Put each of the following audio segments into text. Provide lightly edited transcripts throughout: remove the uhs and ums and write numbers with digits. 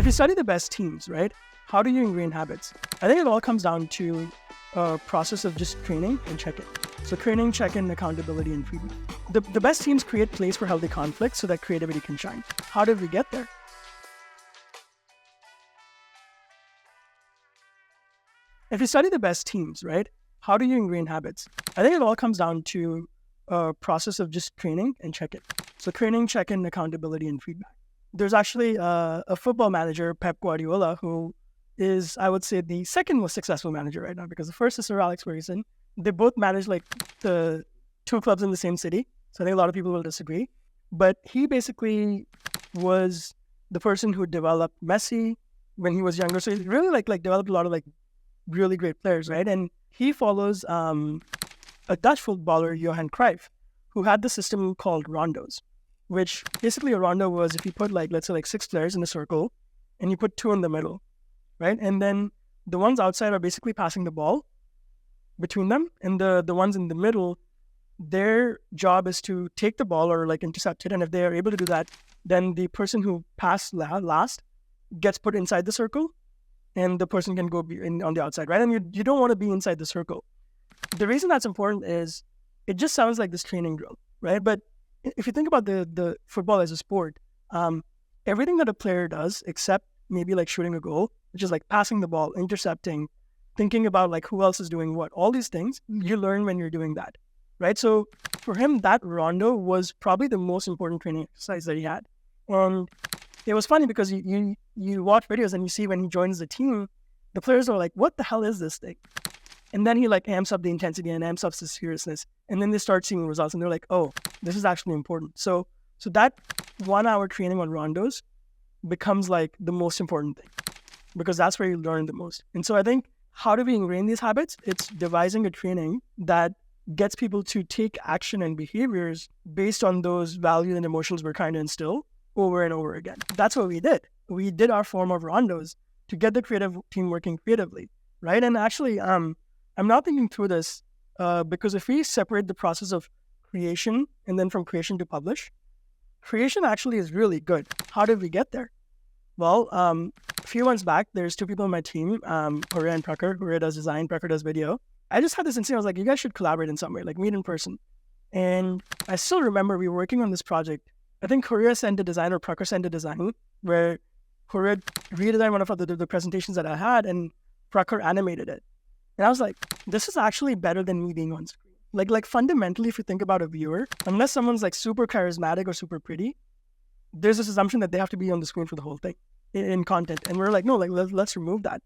If you study the best teams, right, how do you ingrain habits? I think it all comes down to a process of just training and check-in. So training, check-in, accountability, and feedback. The best teams create place for healthy conflict so that creativity can shine. How did we get there? If you study the best teams, right, how do you ingrain habits? I think it all comes down to a process of just training and check-in. So training, check-in, accountability, and feedback. There's actually a football manager, Pep Guardiola, who is, I would say, the second most successful manager right now, because the first is Sir Alex Ferguson. They both manage like the two clubs in the same city. So I think a lot of people will disagree. But he basically was the person who developed Messi when he was younger. So he really like developed a lot of like really great players, right? And he follows a Dutch footballer, Johan Cruyff, who had the system called rondos, which basically a rondo was if you put like, let's say like 6 players in a circle and you put 2 in the middle, right? And then the ones outside are basically passing the ball between them. And the ones in the middle, their job is to take the ball or like intercept it. And if they are able to do that, then the person who passed last gets put inside the circle and the person can go on the outside, right? And you don't want to be inside the circle. The reason that's important is it just sounds like this training drill, right? But if you think about the football as a sport, everything that a player does, except maybe like shooting a goal, which is like passing the ball, intercepting, thinking about like who else is doing what, all these things, you learn when you're doing that, right? So for him, that rondo was probably the most important training exercise that he had. And it was funny because you watch videos and you see when he joins the team, the players are like, what the hell is this thing? And then he like amps up the intensity and amps up the seriousness. And then they start seeing results and they're like, oh, this is actually important. So that 1 hour training on rondos becomes like the most important thing because that's where you learn the most. And so I think how do we ingrain these habits? It's devising a training that gets people to take action and behaviors based on those values and emotions we're trying to instill over and over again. That's what we did. We did our form of rondos to get the creative team working creatively, right? And actually, I'm not thinking through this because if we separate the process of creation and then from creation to publish, creation actually is really good. How did we get there? Well, a few months back, there's 2 people on my team, Horia and Prakhar. Horia does design, Prakhar does video. I just had this instinct. I was like, you guys should collaborate in some way, like meet in person. And I still remember we were working on this project. I think Horia sent a design or Prakhar sent a design where Horia redesigned one of the presentations that I had and Prakhar animated it. And I was like, this is actually better than me being on screen. Like fundamentally, if you think about a viewer, unless someone's like super charismatic or super pretty, there's this assumption that they have to be on the screen for the whole thing in content. And we're like, no, like let's remove that.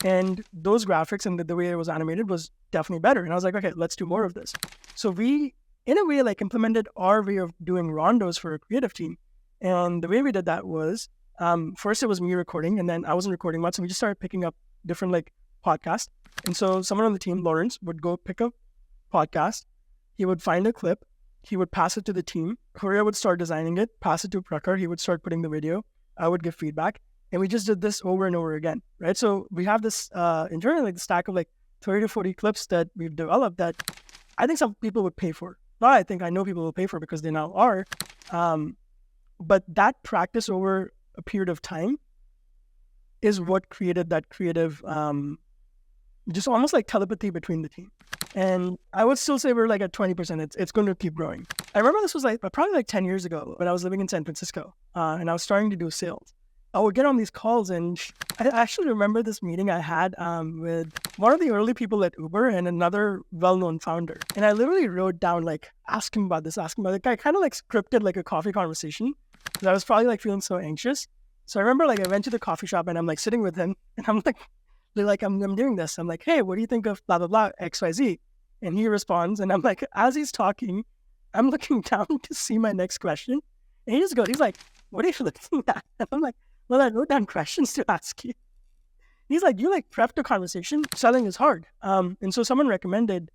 And those graphics and the way it was animated was definitely better. And I was like, okay, let's do more of this. So we, in a way, like implemented our way of doing rondos for a creative team. And the way we did that was, first it was me recording, and then I wasn't recording much. So we just started picking up different like podcasts. And so someone on the team, Lawrence, would go pick up podcast. He would find a clip. He would pass it to the team. Horia would start designing it, pass it to Prakhar. He would start putting the video. I would give feedback. And we just did this over and over again, right? So we have this internally, like the stack of like 30 to 40 clips that we've developed that I think some people would pay for. Not I think, I know people will pay for because they now are. But that practice over a period of time is what created that creative, just almost like telepathy between the team. And I would still say we're like at 20%. It's going to keep growing. I remember this was like probably like 10 years ago when I was living in San Francisco and I was starting to do sales. I would get on these calls and I actually remember this meeting I had with one of the early people at Uber and another well-known founder. And I literally wrote down like, ask him about this, ask him about it. I kind of like scripted like a coffee conversation because I was probably like feeling so anxious. So I remember like I went to the coffee shop and I'm like sitting with him and I'm like, I'm doing this. I'm like, hey, what do you think of blah, blah, blah, XYZ? And he responds and I'm like, as he's talking, I'm looking down to see my next question. And he just goes, he's like, what are you looking at? And I'm like, well, I wrote down questions to ask you. He's like, you like prepped a conversation. Selling is hard. And so someone recommended,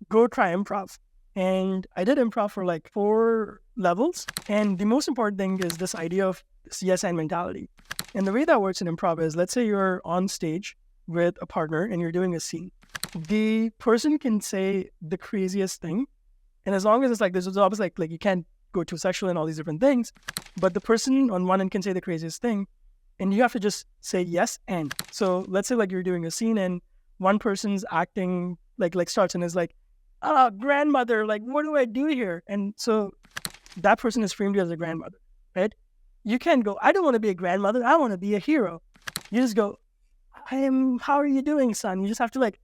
go try improv. And I did improv for like 4 levels. And the most important thing is this idea of yes and mentality. And the way that works in improv is, let's say you're on stage with a partner and you're doing a scene. The person can say the craziest thing. And as long as it's like, this is always like you can't go too sexual and all these different things. But the person on one end can say the craziest thing. and you have to just say yes and. So let's say like you're doing a scene and one person's acting like starts and is like, grandmother, like what do I do here? And so that person is framed you as a grandmother, right? You can't go, I don't want to be a grandmother, I want to be a hero. You just go, how are you doing, son? You just have to like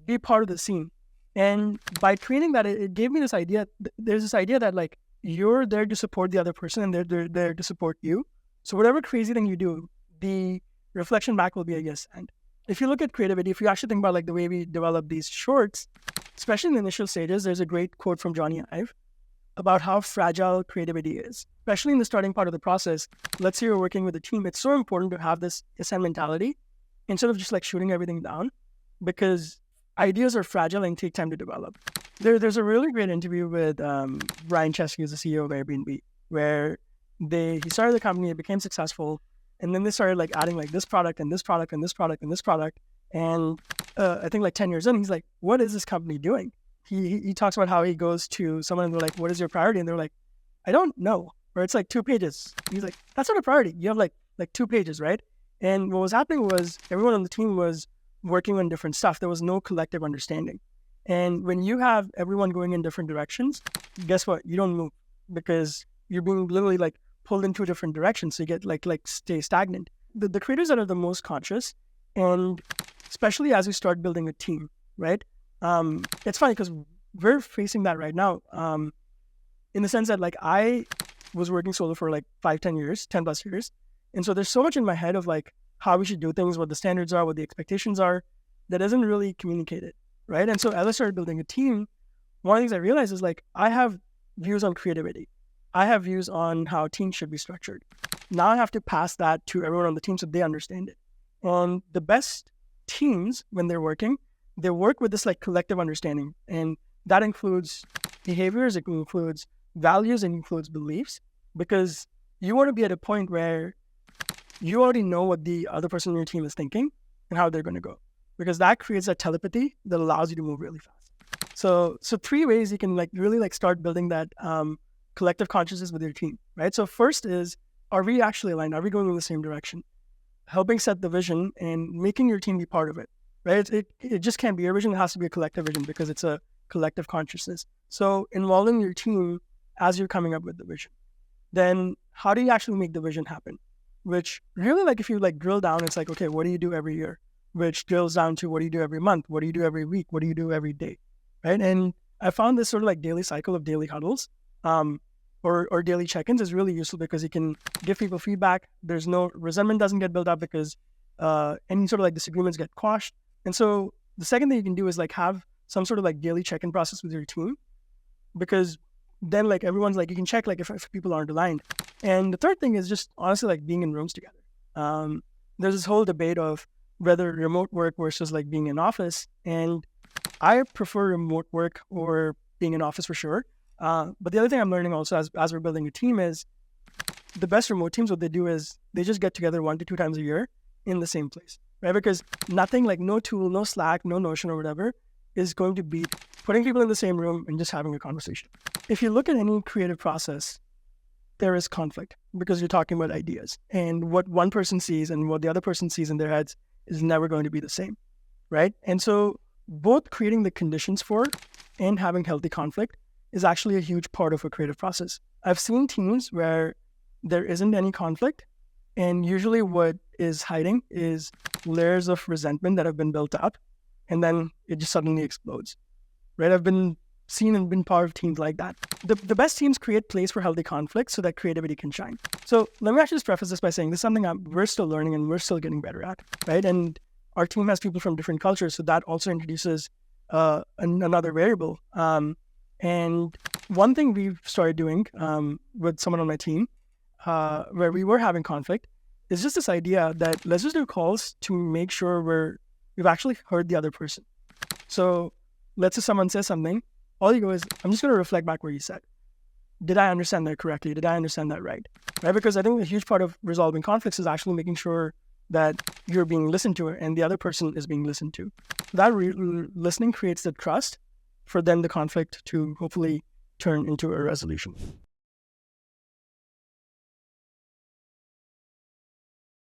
be part of the scene. And by training that, it gave me this idea. There's this idea that like you're there to support the other person and they're there to support you. So whatever crazy thing you do, the reflection back will be a yes and. If you look at creativity, if you actually think about like the way we develop these shorts, especially in the initial stages, there's a great quote from Johnny Ive about how fragile creativity is, especially in the starting part of the process. Let's say you're working with a team. It's so important to have this SN mentality instead of just like shooting everything down, because ideas are fragile and take time to develop. There's a really great interview with Brian Chesky, who's the CEO of Airbnb, where he started the company, it became successful, and then they started like adding like this product and this product and this product and this product. And I think like 10 years in, he's like, what is this company doing? He talks about how he goes to someone and they're like, what is your priority? And they're like, I don't know. Or it's like 2 pages. He's like, that's not a priority. You have like 2 pages, right? And what was happening was everyone on the team was working on different stuff. There was no collective understanding. And when you have everyone going in different directions, guess what? You don't move because you're being literally like pulled in 2 different directions. So you get like stay stagnant. The creators that are the most conscious, and especially as we start building a team, right? It's funny because we're facing that right now, in the sense that like I was working solo for like 10 plus years. And so there's so much in my head of like how we should do things, what the standards are, what the expectations are, that isn't really communicated, right? And so as I started building a team, one of the things I realized is like I have views on creativity. I have views on how teams should be structured. Now I have to pass that to everyone on the team so they understand it. And the best teams, when they're working, they work with this like collective understanding, and that includes behaviors, it includes values, it includes beliefs, because you want to be at a point where you already know what the other person on your team is thinking and how they're going to go, because that creates a telepathy that allows you to move really fast. So 3 ways you can like really like start building that collective consciousness with your team, right? So first is, are we actually aligned? Are we going in the same direction? Helping set the vision and making your team be part of it. Right? It just can't be your vision. It has to be a collective vision because it's a collective consciousness. So involving your team as you're coming up with the vision. Then how do you actually make the vision happen? Which really like if you like drill down, it's like, okay, what do you do every year? Which drills down to what do you do every month? What do you do every week? What do you do every day? Right? And I found this sort of like daily cycle of daily huddles or daily check-ins is really useful because you can give people feedback. There's no resentment doesn't get built up because any sort of like disagreements get quashed. And so the second thing you can do is like have some sort of like daily check-in process with your team, because then like everyone's like, you can check like if people aren't aligned. And the third thing is just honestly like being in rooms together. There's this whole debate of whether remote work versus like being in office. And I prefer remote work or being in office for sure. But the other thing I'm learning also as we're building a team is the best remote teams, what they do is they just get together 1 to 2 times a year in the same place. Right? Because nothing like no tool, no Slack, no Notion or whatever is going to beat putting people in the same room and just having a conversation. If you look at any creative process, there is conflict because you're talking about ideas, and what one person sees and what the other person sees in their heads is never going to be the same, right? And so both creating the conditions for and having healthy conflict is actually a huge part of a creative process. I've seen teams where there isn't any conflict, and usually what is hiding is layers of resentment that have been built up, and then it just suddenly explodes, right? I've been seen and been part of teams like that. The best teams create place for healthy conflict so that creativity can shine. So let me actually just preface this by saying this is something we're still learning and we're still getting better at, right? And our team has people from different cultures, so that also introduces another variable. And one thing we've started doing with someone on my team, where we were having conflict, is just this idea that let's just do calls to make sure we've actually heard the other person. So let's say someone says something, all you go is, I'm just going to reflect back what you said. Did I understand that correctly? Did I understand that right? Because I think a huge part of resolving conflicts is actually making sure that you're being listened to and the other person is being listened to. That listening creates the trust for then the conflict to hopefully turn into a resolution.